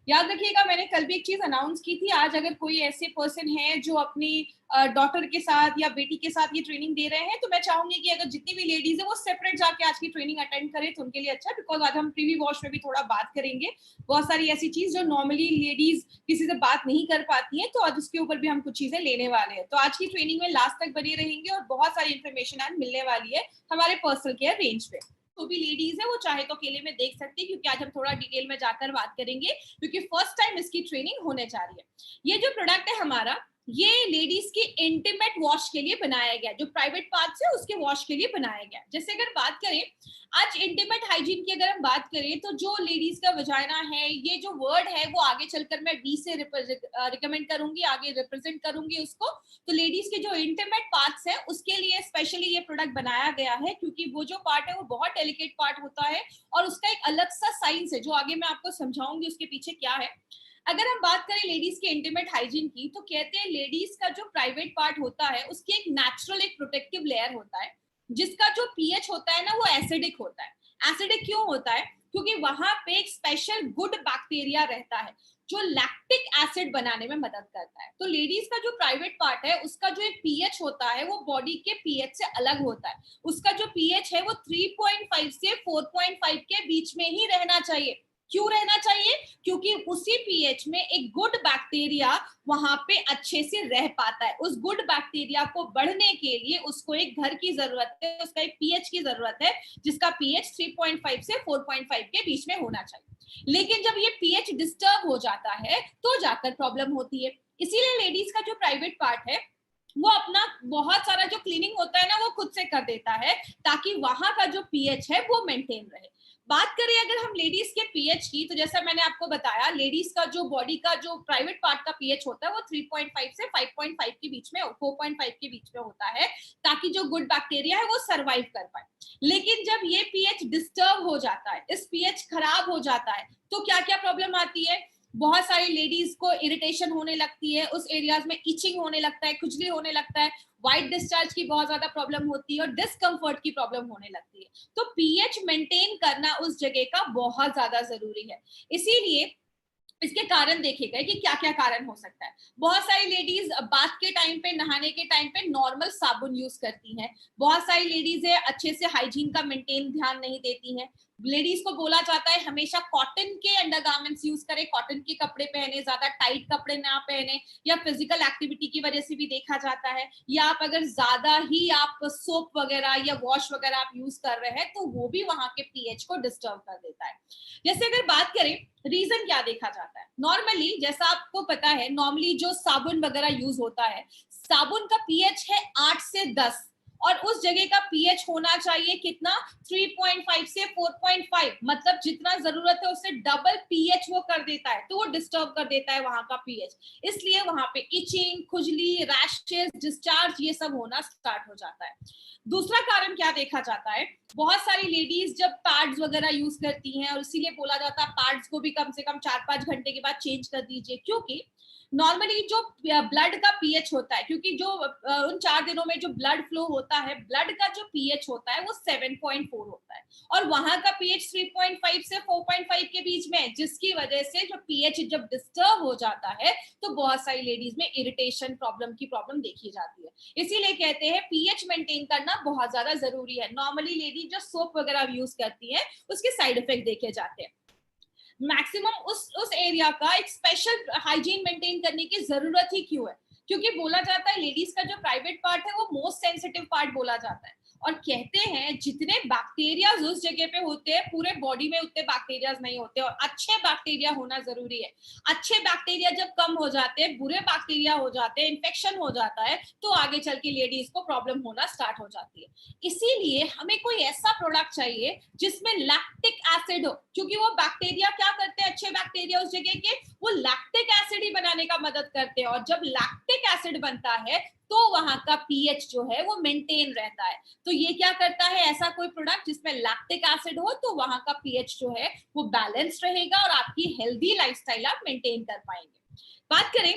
याद रखिएगा, मैंने कल भी एक चीज अनाउंस की थी, आज अगर कोई ऐसे पर्सन है जो अपनी डॉटर के साथ या बेटी के साथ ये ट्रेनिंग दे रहे हैं, तो मैं चाहूंगी कि अगर जितनी भी लेडीज है वो सेपरेट जाके आज की ट्रेनिंग अटेंड करें तो उनके लिए अच्छा, बिकॉज आज हम प्रीवी वॉश में भी थोड़ा बात करेंगे बहुत सारी ऐसी चीज जो नॉर्मली लेडीज किसी से बात नहीं कर पाती हैं, तो आज उसके ऊपर भी हम कुछ चीजें लेने वाले हैं। तो आज की ट्रेनिंग में लास्ट तक बने रहेंगे और बहुत सारी इन्फॉर्मेशन आज मिलने वाली है हमारे पर्सनल केयर रेंज पे। तो भी लेडीज है वो चाहे तो अकेले में देख सकती है, क्योंकि आज हम थोड़ा डिटेल में जाकर बात करेंगे, क्योंकि फर्स्ट टाइम इसकी ट्रेनिंग होने जा रही है। ये जो प्रोडक्ट है हमारा, ये लेडीज की इंटीमेट वॉश के लिए बनाया गया, जो प्राइवेट पार्ट्स है उसके वॉश के लिए बनाया गया। जैसे अगर बात करें आज इंटीमेट हाइजीन की, अगर हम बात करें तो जो लेडीज का वजाइना है, ये जो वर्ड है वो आगे चलकर मैं वी से रिकमेंड करूंगी, आगे रिप्रेजेंट करूंगी उसको। तो लेडीज के जो इंटीमेट पार्ट्स है उसके लिए स्पेशली ये प्रोडक्ट बनाया गया है, क्योंकि वो जो पार्ट है वो बहुत डेलिकेट पार्ट होता है और उसका एक अलग सा साइंस है जो आगे मैं आपको समझाऊंगी उसके पीछे क्या है। अगर हम बात करें लेडीज के इंटीमेट हाइजीन की, तो कहते हैं लेडीज का जो प्राइवेट पार्ट होता है उसकी एक नेचुरल एक प्रोटेक्टिव लेयर होता है, जिसका जो पीएच होता है ना वो एसिडिक होता है। एसिडिक क्यों होता है? क्योंकि वहां पे एक स्पेशल गुड बैक्टीरिया रहता है जो लैक्टिक एसिड बनाने में मदद करता है। तो लेडीज का जो प्राइवेट पार्ट है उसका जो एक पीएच होता है वो बॉडी के पीएच से अलग होता है। उसका जो पीएच है वो 3.5 से 4.5 के बीच में ही रहना चाहिए। क्यों रहना चाहिए? क्योंकि उसी पीएच में एक गुड बैक्टीरिया वहां पे अच्छे से रह पाता है। उस गुड बैक्टीरिया को बढ़ने के लिए उसको एक घर की जरूरत है, उसका एक पीएच की जरूरत है, जिसका पीएच 3.5 से 4.5 के बीच में होना चाहिए। लेकिन जब ये पीएच डिस्टर्ब हो जाता है तो जाकर प्रॉब्लम होती है। इसीलिए लेडीज का जो प्राइवेट पार्ट है वो अपना बहुत सारा जो क्लीनिंग होता है ना वो खुद से कर देता है, ताकि वहां का जो पीएच है वो मेंटेन रहे। बात करें अगर हम लेडीज के पीएच की, तो जैसा मैंने आपको बताया लेडीज का जो बॉडी का जो प्राइवेट पार्ट का पीएच होता है वो 3.5 से 5.5 के बीच में, 4.5 के बीच में होता है, ताकि जो गुड बैक्टीरिया है वो सरवाइव कर पाए। लेकिन जब ये पीएच डिस्टर्ब हो जाता है, इस पीएच खराब हो जाता है, तो क्या क्या प्रॉब्लम आती है? बहुत सारी लेडीज को इरिटेशन होने लगती है, उस एरियाज में इचिंग होने लगता है, खुजली होने लगता है, व्हाइट डिस्चार्ज की बहुत ज्यादा प्रॉब्लम होती है और डिस्कम्फर्ट की प्रॉब्लम होने लगती है। तो पीएच मेंटेन करना उस जगह का बहुत ज्यादा जरूरी है। इसीलिए इसके कारण देखे गए कि क्या क्या कारण हो सकता है। बहुत सारी लेडीज बाथ के टाइम पे, नहाने के टाइम पे नॉर्मल साबुन यूज करती हैं। बहुत सारी लेडीज है अच्छे से हाइजीन का मेंटेन ध्यान नहीं देती हैं। लेडीज को बोला जाता है हमेशा कॉटन के अंडरगारमेंट्स यूज करें, कॉटन के कपड़े पहने, ज्यादा टाइट कपड़े ना पहने, या फिजिकल एक्टिविटी की वजह से भी देखा जाता है, या आप अगर ज्यादा ही आप सोप वगैरह या वॉश वगैरह आप यूज कर रहे हैं तो वो भी वहां के पीएच को डिस्टर्ब कर देता है। जैसे अगर बात करें रीजन क्या देखा जाता है, नॉर्मली जैसा आपको पता है नॉर्मली जो साबुन वगैरह यूज होता है, साबुन का पीएच है 8 से 10 और उस जगह का पीएच होना चाहिए कितना? 3.5 से 4.5, मतलब जितना जरूरत है उससे डबल पीएच वो कर देता है, तो वो डिस्टर्ब कर देता है वहां का पीएच। इसलिए वहां पे इचिंग, खुजली, रैशेस, डिस्चार्ज ये सब होना स्टार्ट हो जाता है। दूसरा कारण क्या देखा जाता है, बहुत सारी लेडीज जब पैड्स वगैरह यूज करती हैं, और इसीलिए बोला जाता है पैड्स को भी कम से कम 4-5 घंटे के बाद चेंज कर दीजिए, क्योंकि नॉर्मली जो ब्लड का पीएच होता है, क्योंकि जो उन 4 दिनों में जो ब्लड फ्लो होता है, ब्लड का जो पीएच होता है वो 7.4 होता है और वहां का पीएच 3.5 से 4.5 के बीच में है, जिसकी वजह से जो पीएच जब डिस्टर्ब हो जाता है तो बहुत सारी लेडीज में इरिटेशन की प्रॉब्लम देखी जाती है। इसीलिए कहते हैं पीएच मेंटेन करना बहुत ज्यादा जरूरी है। नॉर्मली लेडी जो सोप वगैरह यूज करती है उसके साइड इफेक्ट देखे जाते हैं। मैक्सिमम उस एरिया का एक स्पेशल हाइजीन मेंटेन करने की जरूरत ही क्यों है? क्योंकि बोला जाता है लेडीज का जो प्राइवेट पार्ट है वो मोस्ट सेंसिटिव पार्ट बोला जाता है, और कहते हैं जितने बैक्टीरियाज उस जगह पे होते हैं पूरे बॉडी में उतने बैक्टीरियाज नहीं होते, और अच्छे बैक्टीरिया होना जरूरी है। अच्छे बैक्टीरिया जब कम हो जाते हैं, बुरे बैक्टीरिया हो जाते हैं, इन्फेक्शन हो जाता है, तो आगे चल के लेडीज को प्रॉब्लम होना स्टार्ट हो जाती है। इसीलिए हमें कोई ऐसा प्रोडक्ट चाहिए जिसमें लैक्टिक एसिड हो, क्योंकि वो बैक्टीरिया क्या करते हैं, अच्छे बैक्टीरिया उस जगह के वो लैक्टिक एसिड ही बनाने का मदद करते हैं, और जब लैक्टिक एसिड बनता है तो वहां का पीएच जो है वो मेंटेन रहता है। तो ये क्या करता है, ऐसा कोई प्रोडक्ट जिसमें लैक्टिक एसिड हो तो वहां का पीएच जो है वो बैलेंस्ड रहेगा और आपकी हेल्दी लाइफस्टाइल आप मेंटेन कर पाएंगे। बात करें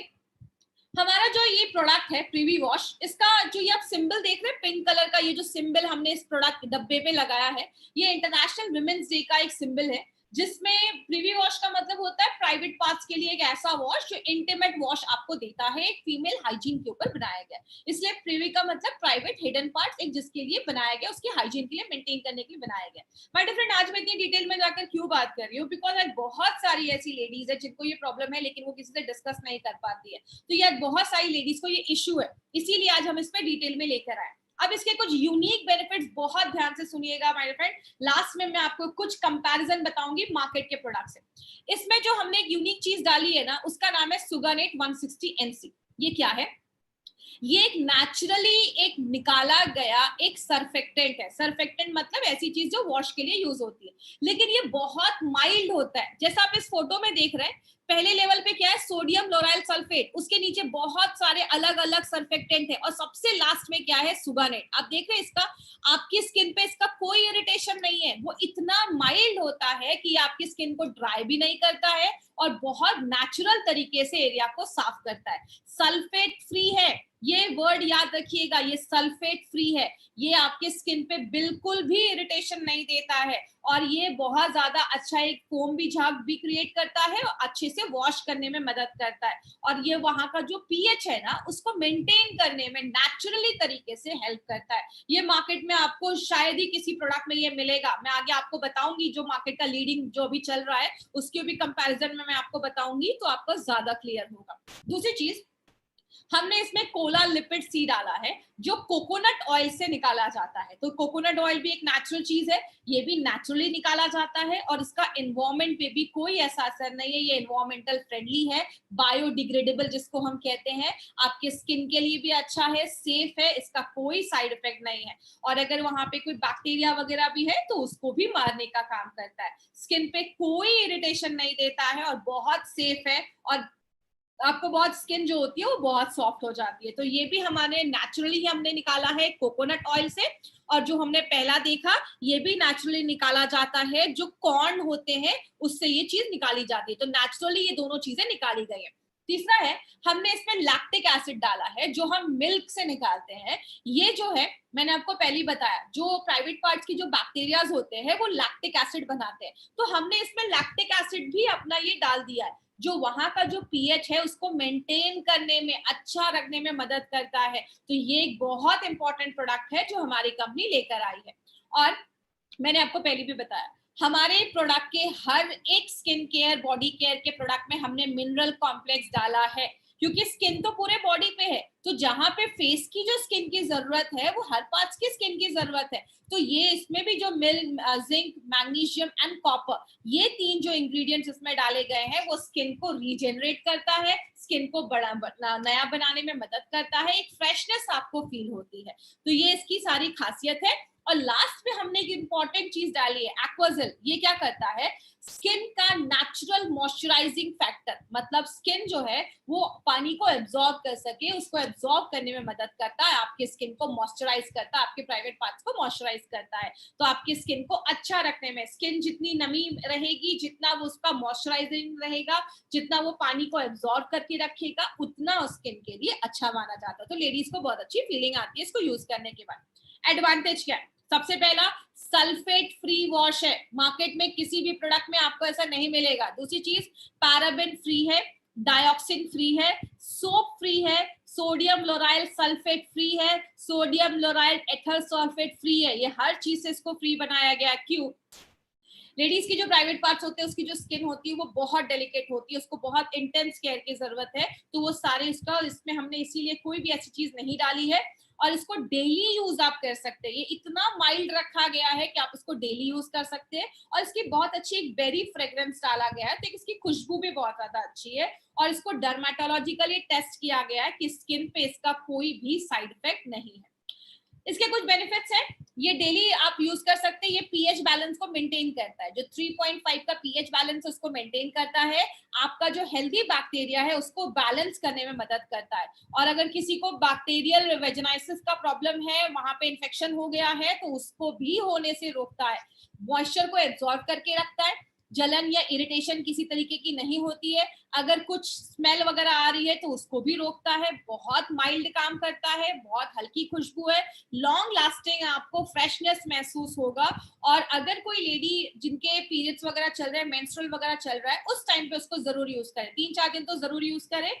हमारा जो ये प्रोडक्ट है प्रीवी वॉश, इसका जो ये आप सिंबल देख रहे हैं पिंक कलर का, ये जो सिंबल हमने इस प्रोडक्ट डब्बे पे लगाया है, ये इंटरनेशनल वुमेन्स डे का एक सिंबल है, जिसमें प्रिवी वॉश का मतलब होता है प्राइवेट पार्ट्स के लिए एक ऐसा वॉश जो इंटीमेट वॉश आपको देता है, एक फीमेल हाइजीन के ऊपर बनाया गया। इसलिए प्रिवी का मतलब प्राइवेट हिडन पार्ट्स, एक जिसके लिए बनाया गया, उसकी हाइजीन के लिए मेंटेन करने के लिए बनाया गया। माय डियर फ्रेंड, आज मैं इतनी डिटेल में जाकर क्यों बात कर रही हूँ, बिकॉज आज बहुत सारी ऐसी लेडीज है जिनको ये प्रॉब्लम है लेकिन वो किसी से डिस्कस नहीं कर पाती है। तो ये बहुत सारी लेडीज को ये इश्यू है, इसीलिए आज हम इस पर डिटेल में लेकर आए। अब इसके कुछ यूनिक बेनिफिट्स बहुत ध्यान से सुनिएगा माय फ्रेंड। लास्ट में मैं आपको कुछ कंपैरिजन बताऊंगी मार्केट के प्रोडक्ट से। इसमें जो हमने एक यूनिक चीज डाली है ना, उसका नाम है सुगानेट 160 NC। ये क्या है? ये एक नेचुरली एक निकाला गया एक सर्फेक्टेंट है। सर्फेक्टेंट मतलब ऐसी चीज जो वॉश के लिए यूज होती है, लेकिन ये बहुत माइल्ड होता है। जैसा आप इस फोटो में देख रहे हैं, पहले लेवल पे क्या है, सोडियम लोराइल सल्फेट, उसके नीचे बहुत सारे अलग अलग सर्फेक्टेंट है, और सबसे लास्ट में क्या है, सुगानेट। आप देख रहे हैं इसका, आपकी स्किन पे इसका कोई इरिटेशन नहीं है। वो इतना माइल्ड होता है कि आपकी स्किन को ड्राई भी नहीं करता है और बहुत नेचुरल तरीके से एरिया को साफ करता है। सल्फेट फ्री है, ये वर्ड याद रखिएगा, ये सल्फेट फ्री है। ये आपके स्किन पे बिल्कुल भी इरिटेशन नहीं देता है, और ये बहुत ज्यादा अच्छा एक फोम भी झाग भी क्रिएट करता है और अच्छे से वॉश करने में मदद करता है। और ये वहां का जो पीएच है ना, उसको मेंटेन करने में नेचुरली तरीके से हेल्प करता है। ये मार्केट में आपको शायद ही किसी प्रोडक्ट में ये मिलेगा। मैं आगे आपको बताऊंगी जो मार्केट का लीडिंग जो भी चल रहा है उसके भी कंपैरिजन में मैं आपको बताऊंगी, तो आपको ज्यादा क्लियर होगा। दूसरी चीज, हमने इसमें कोला लिपिड सी डाला है जो कोकोनट ऑयल से निकाला जाता है। तो कोकोनट ऑयल भी एक नेचुरल चीज है, ये भी नेचुरली निकाला जाता है, और इसका एनवायरमेंट पे भी कोई ऐसा असर नहीं है। ये एनवायरमेंटल फ्रेंडली है, बायोडिग्रेडेबल जिसको हम कहते हैं, आपके स्किन के लिए भी अच्छा है, सेफ है, इसका कोई साइड इफेक्ट नहीं है। और अगर वहां पे कोई बैक्टीरिया वगैरह भी है तो उसको भी मारने का काम करता है। स्किन पे कोई इरिटेशन नहीं देता है और बहुत सेफ है, और आपको बहुत स्किन जो होती है वो बहुत सॉफ्ट हो जाती है। तो ये भी हमारे नेचुरली हमने निकाला है कोकोनट ऑयल से। और जो हमने पहला देखा, ये भी नेचुरली निकाला जाता है, जो कॉर्न होते हैं उससे ये चीज निकाली जाती है। तो नेचुरली ये दोनों चीजें निकाली गई है। तीसरा है, हमने इसमें लैक्टिक एसिड डाला है जो हम मिल्क से निकालते हैं। ये जो है, मैंने आपको पहले ही बताया, जो प्राइवेट पार्ट्स की जो बैक्टीरियाज होते हैं वो लैक्टिक एसिड बनाते हैं। तो हमने इसमें लैक्टिक एसिड भी अपना ये डाल दिया है, जो वहां का जो पीएच है उसको मेंटेन करने में, अच्छा रखने में मदद करता है। तो ये एक बहुत इंपॉर्टेंट प्रोडक्ट है जो हमारी कंपनी लेकर आई है। और मैंने आपको पहले भी बताया, हमारे प्रोडक्ट के हर एक स्किन केयर, बॉडी केयर के प्रोडक्ट में हमने मिनरल कॉम्प्लेक्स डाला है, क्योंकि स्किन तो पूरे बॉडी पे है। तो जहां पे फेस की जो स्किन की जरूरत है वो हर पार्ट्स की स्किन की जरूरत है। तो ये इसमें भी जो जिंक, मैग्नीशियम एंड कॉपर, ये तीन जो इंग्रेडिएंट्स इसमें डाले गए हैं वो स्किन को रीजेनरेट करता है, स्किन को नया बनाने में मदद करता है, एक फ्रेशनेस आपको फील होती है। तो ये इसकी सारी खासियत है। और लास्ट में हमने एक इंपॉर्टेंट चीज डाली है, एक्वाजेल। ये क्या करता है, स्किन का नेचुरल मॉइस्चराइजिंग फैक्टर, मतलब स्किन जो है वो पानी को एब्जॉर्ब कर सके, उसको एब्जॉर्ब करने में मदद करता है, आपके स्किन को मॉइस्चराइज करता है, आपके प्राइवेट पार्ट्स को मॉइस्चराइज करता है। तो आपकी स्किन को अच्छा रखने में, स्किन जितनी नमी रहेगी, जितना वो उसका मॉइस्चराइजिंग रहेगा, जितना वो पानी को एब्जॉर्ब करके रखेगा, उतना उस स्किन के लिए अच्छा माना जाता है। तो लेडीज को बहुत अच्छी फीलिंग आती है इसको यूज करने के बाद। एडवांटेज क्या है? सबसे पहला, सल्फेट फ्री वॉश है, मार्केट में किसी भी प्रोडक्ट में आपको ऐसा नहीं मिलेगा। दूसरी चीज, पैराबेन फ्री है, डाइऑक्सिन फ्री है, सोप फ्री है, सोडियम लोराइल सल्फेट फ्री है, सोडियम लोराइल एथल सल्फेट फ्री है। ये हर चीज से इसको फ्री बनाया गया। क्यों? लेडीज की जो प्राइवेट पार्ट्स होते हैं, उसकी जो स्किन होती है वो बहुत डेलिकेट होती है, उसको बहुत इंटेंस केयर की जरूरत है। तो वो सारे इसका, इसमें हमने इसीलिए कोई भी ऐसी चीज नहीं डाली है। और इसको डेली यूज आप कर सकते हैं, ये इतना माइल्ड रखा गया है कि आप इसको डेली यूज कर सकते हैं। और इसकी बहुत अच्छी एक बेरी फ्रेग्रेंस डाला गया है, तो इसकी खुशबू भी बहुत ज्यादा अच्छी है। और इसको डर्मेटोलॉजिकली टेस्ट किया गया है कि स्किन पे इसका कोई भी साइड इफेक्ट नहीं है। इसके कुछ बेनिफिट्स हैं, ये डेली आप यूज कर सकते हैं। ये पीएच बैलेंस को मेंटेन करता है, जो 3.5 का पीएच बैलेंस है उसको मेंटेन करता है। आपका जो हेल्दी बैक्टीरिया है उसको बैलेंस करने में मदद करता है। और अगर किसी को बैक्टीरियल वेजिनाइसिस का प्रॉब्लम है, वहां पे इन्फेक्शन हो गया है, तो उसको भी होने से रोकता है। मॉइस्चर को एब्जॉर्ब करके रखता है, जलन या इरिटेशन किसी तरीके की नहीं होती है। अगर कुछ स्मेल वगैरह आ रही है तो उसको भी रोकता है, बहुत माइल्ड काम करता है, बहुत हल्की खुशबू है, लॉन्ग लास्टिंग, आपको फ्रेशनेस महसूस होगा। और अगर कोई लेडी जिनके पीरियड्स वगैरह चल रहे हैं, मेंस्ट्रुअल वगैरह चल रहा है, उस टाइम पे उसको जरूर यूज करें, 3-4 दिन तो जरूर यूज करें।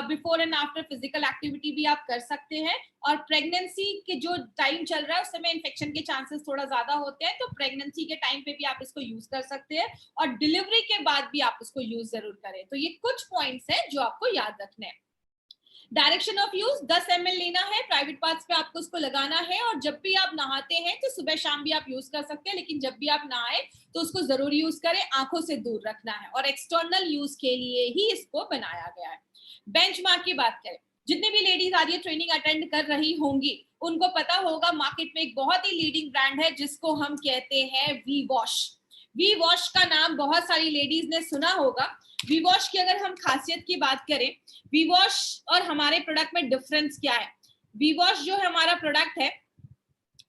Before and after physical activity भी आप कर सकते हैं। और प्रेगनेंसी के जो टाइम चल रहा है उस समय इन्फेक्शन के चांसेस थोड़ा ज्यादा होते हैं, तो प्रेगनेंसी के टाइम पे भी आप इसको यूज कर सकते हैं, और डिलीवरी के बाद भी आप इसको यूज जरूर करें। तो ये कुछ पॉइंट्स हैं जो आपको याद रखने हैं। डायरेक्शन ऑफ यूज 10 ml लेना है, प्राइवेट पार्ट्स पे आपको उसको लगाना है, और जब भी आप नहाते हैं तो सुबह शाम भी आप यूज कर सकते हैं, लेकिन जब भी आप नहाए तो उसको जरूर यूज करें, आंखों से दूर रखना है, और एक्सटर्नल यूज के लिए ही इसको बनाया गया है। बेंचमार्क की बात करें, जितनी भी लेडीज आज ये ट्रेनिंग अटेंड कर रही होंगी उनको पता होगा मार्केट में एक बहुत ही लीडिंग ब्रांड है जिसको हम कहते हैं वी वॉश। वी वॉश का नाम बहुत सारी लेडीज ने सुना होगा। वी वॉश की अगर हम खासियत की बात करें, वी वॉश और हमारे प्रोडक्ट में डिफरेंस क्या है? वी वॉश जो हमारा प्रोडक्ट है,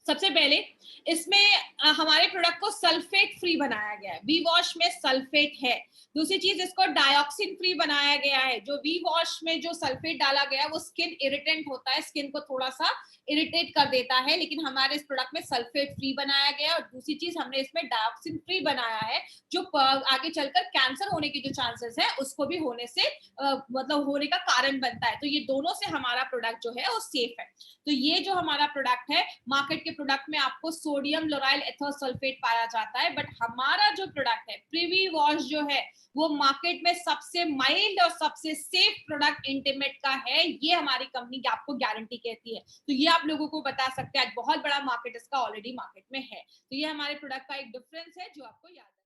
सबसे पहले इसमें हमारे प्रोडक्ट को सल्फेट फ्री बनाया गया है, वी वॉश में सल्फेट है। दूसरी चीज, इसको डाइऑक्सिन फ्री बनाया गया है। जो वी वॉश में जो सल्फेट डाला गया है वो स्किन इरिटेंट होता है, स्किन को थोड़ा सा इरिटेट कर देता है, लेकिन हमारे इस प्रोडक्ट में सल्फेट फ्री बनाया गया है। और दूसरी चीज, हमने इसमें डाइऑक्सिन फ्री बनाया है, जो आगे चलकर कैंसर होने की जो चांसेस है उसको भी होने से मतलब होने का कारण बनता है। तो ये दोनों से हमारा प्रोडक्ट जो है वो सेफ है। तो ये जो हमारा प्रोडक्ट है, मार्केट के प्रोडक्ट में आपको सोडियम लोराइल एथोसल्फेट पाया जाता है, बट हमारा जो प्रोडक्ट है प्रीवी वॉश जो है वो मार्केट में सबसे माइल्ड और सबसे सेफ प्रोडक्ट इंटीमेट का है, ये हमारी कंपनी आपको गारंटी कहती है। तो ये आप लोगों को बता सकते हैं, आज बहुत बड़ा मार्केट इसका ऑलरेडी मार्केट में है। तो ये हमारे प्रोडक्ट का एक डिफरेंस है जो आपको याद है।